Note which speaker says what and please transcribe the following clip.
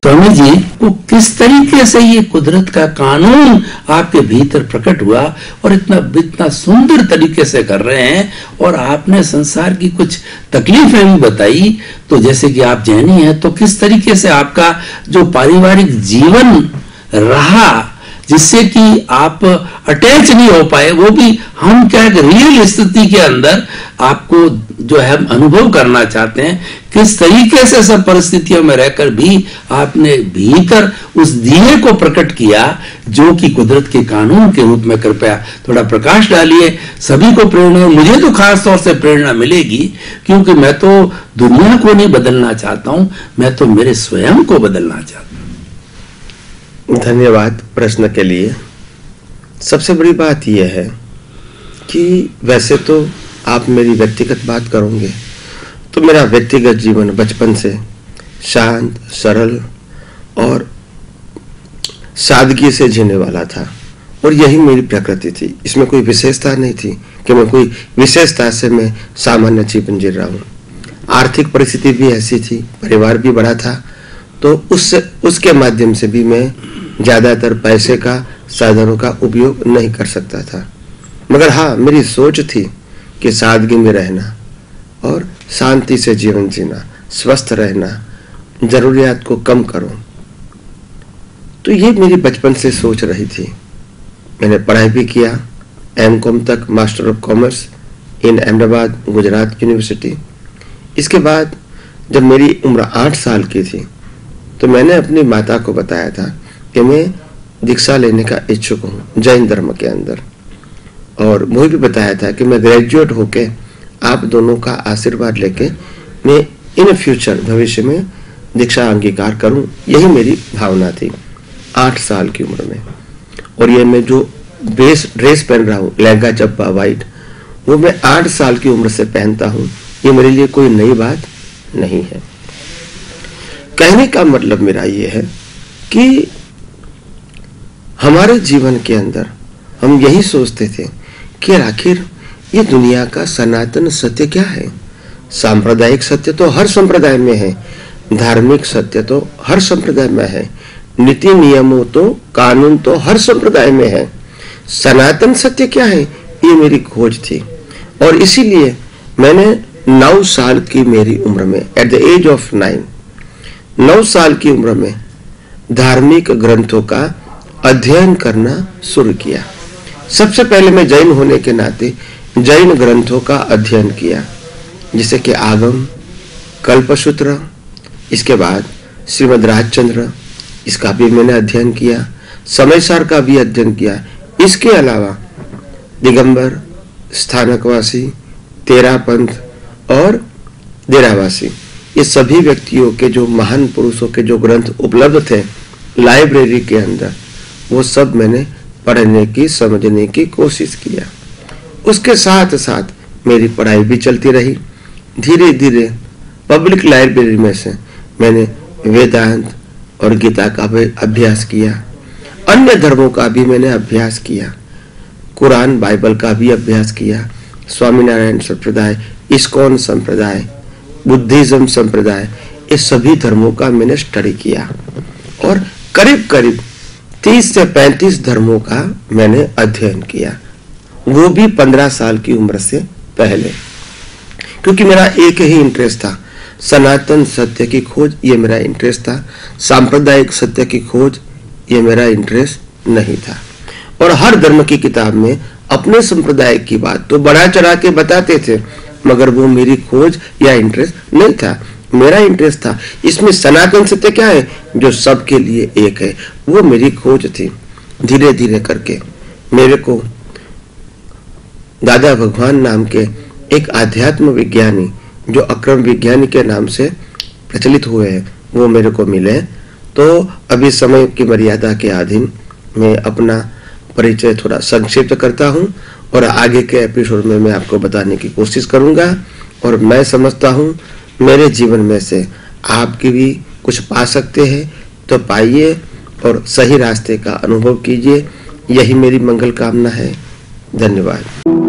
Speaker 1: स्वामी जी को किस तरीके से ये कुदरत का कानून आपके भीतर प्रकट हुआ और इतना सुंदर तरीके से कर रहे हैं, और आपने संसार की कुछ तकलीफें भी बताई। तो जैसे कि आप जैनी हैं, तो किस तरीके से आपका जो पारिवारिक जीवन रहा जिससे कि आप अटैच नहीं हो पाए, वो भी हम क्या रियल स्थिति के अंदर आपको जो है अनुभव करना चाहते हैं, किस तरीके से सब परिस्थितियों में रहकर भी आपने भीतर उस दिए को प्रकट किया जो कि कुदरत के कानून के रूप में। कृपया थोड़ा प्रकाश डालिए, सभी को प्रेरणा, मुझे तो खास तौर से प्रेरणा मिलेगी क्योंकि मैं तो दुनिया को नहीं बदलना चाहता हूं, मैं तो मेरे स्वयं को बदलना चाहता हूं।
Speaker 2: धन्यवाद प्रश्न के लिए। सबसे बड़ी बात यह है कि वैसे तो आप मेरी व्यक्तिगत बात करोगे तो मेरा व्यक्तिगत जीवन बचपन से शांत, सरल और सादगी से जीने वाला था, और यही मेरी प्रकृति थी। इसमें कोई विशेषता नहीं थी कि मैं कोई विशेषता से मैं सामान्य जीवन जी रहा हूँ। आर्थिक परिस्थिति भी ऐसी थी, परिवार भी बड़ा था, तो उसके माध्यम से भी मैं ज्यादातर पैसे का, साधनों का उपयोग नहीं कर सकता था। मगर हाँ, मेरी सोच थी कि सादगी में रहना और शांति से जीवन जीना, स्वस्थ रहना, जरूरियात को कम करो। तो ये मेरी बचपन से सोच रही थी। मैंने पढ़ाई भी किया, M.Com तक, master of commerce in Ahmedabad Gujarat university. इसके बाद जब मेरी उम्र 8 साल की थी तो मैंने अपनी माता को बताया था कि मैं दीक्षा लेने का इच्छुक हूँ जैन धर्म के अंदर, और मुझे भी बताया था कि मैं ग्रेजुएट होके आप दोनों का आशीर्वाद लेके मैं इन फ्यूचर भविष्य में दीक्षा अंगीकार करूं। यही मेरी भावना थी 8 साल की उम्र में। और ये मैं जो ड्रेस पहन रहा हूँ, लहंगा चप्पा वाइट, वो मैं 8 साल की उम्र से पहनता हूँ। ये मेरे लिए कोई नई बात नहीं है। कहने का मतलब मेरा ये है कि हमारे जीवन के अंदर हम यही सोचते थे कि आखिर ये दुनिया का सनातन सत्य क्या है। सांप्रदायिक सत्य तो हर संप्रदाय में है, धार्मिक सत्य तो हर संप्रदाय में है, नीति नियमों तो, कानून तो हर संप्रदाय में है। सनातन सत्य क्या है, ये मेरी खोज थी। और इसीलिए मैंने 9 साल की मेरी उम्र में, एट द एज ऑफ 9 साल की उम्र में धार्मिक ग्रंथों का अध्ययन करना शुरू किया। सबसे पहले मैं जैन होने के नाते जैन ग्रंथों का अध्ययन किया, जैसे कि आगम, कल्पसूत्र, इसके बाद श्रीमद् राजचंद्र, इसका भी मैंने अध्ययन किया, समयसार का भी अध्ययन किया। इसके अलावा दिगंबर, स्थानकवासी, तेरा पंथ और डेरावासी, ये सभी व्यक्तियों के जो महान पुरुषों के जो ग्रंथ उपलब्ध थे लाइब्रेरी के अंदर, वो सब मैंने पढ़ने की, समझने की कोशिश किया। उसके साथ साथ मेरी पढ़ाई भी चलती रही। धीरे धीरे पब्लिक लाइब्रेरी में से मैंने वेदांत और गीता का भी अभ्यास किया, अन्य धर्मों का भी मैंने अभ्यास किया, कुरान बाइबल का भी अभ्यास किया, स्वामीनारायण संप्रदाय, इस्कॉन संप्रदाय, बुद्धिज्म संप्रदाय, ये सभी धर्मों का मैंने स्टडी किया, और करीब करीब 30 से 35 धर्मों का मैंने अध्ययन किया, वो भी 15 साल की उम्र से पहले। क्योंकि मेरा एक ही इंटरेस्ट था, सनातन सत्य की खोज, ये मेरा इंटरेस्ट था। सांप्रदायिक सत्य की खोज, ये मेरा इंटरेस्ट नहीं था। और हर धर्म की किताब में अपने संप्रदाय की बात तो बढ़ा चढ़ा के बताते थे, मगर वो मेरी खोज या इंटरेस्ट नहीं था। मेरा इंटरेस्ट था इसमें सनातन सत्य क्या है जो सबके लिए एक है, वो मेरी खोज थी। धीरे धीरे करके मेरे को दादा भगवान नाम के एक आध्यात्म विज्ञानी जो अक्रम विज्ञानी के नाम से प्रचलित हुए हैं, वो मेरे को मिले। तो अभी समय की मर्यादा के अधीन मैं अपना परिचय थोड़ा संक्षिप्त करता हूँ, और आगे के एपिसोड में मैं आपको बताने की कोशिश करूंगा। और मैं समझता हूँ मेरे जीवन में से आप भी कुछ पा सकते हैं, तो पाइए और सही रास्ते का अनुभव कीजिए। यही मेरी मंगल कामना है। धन्यवाद।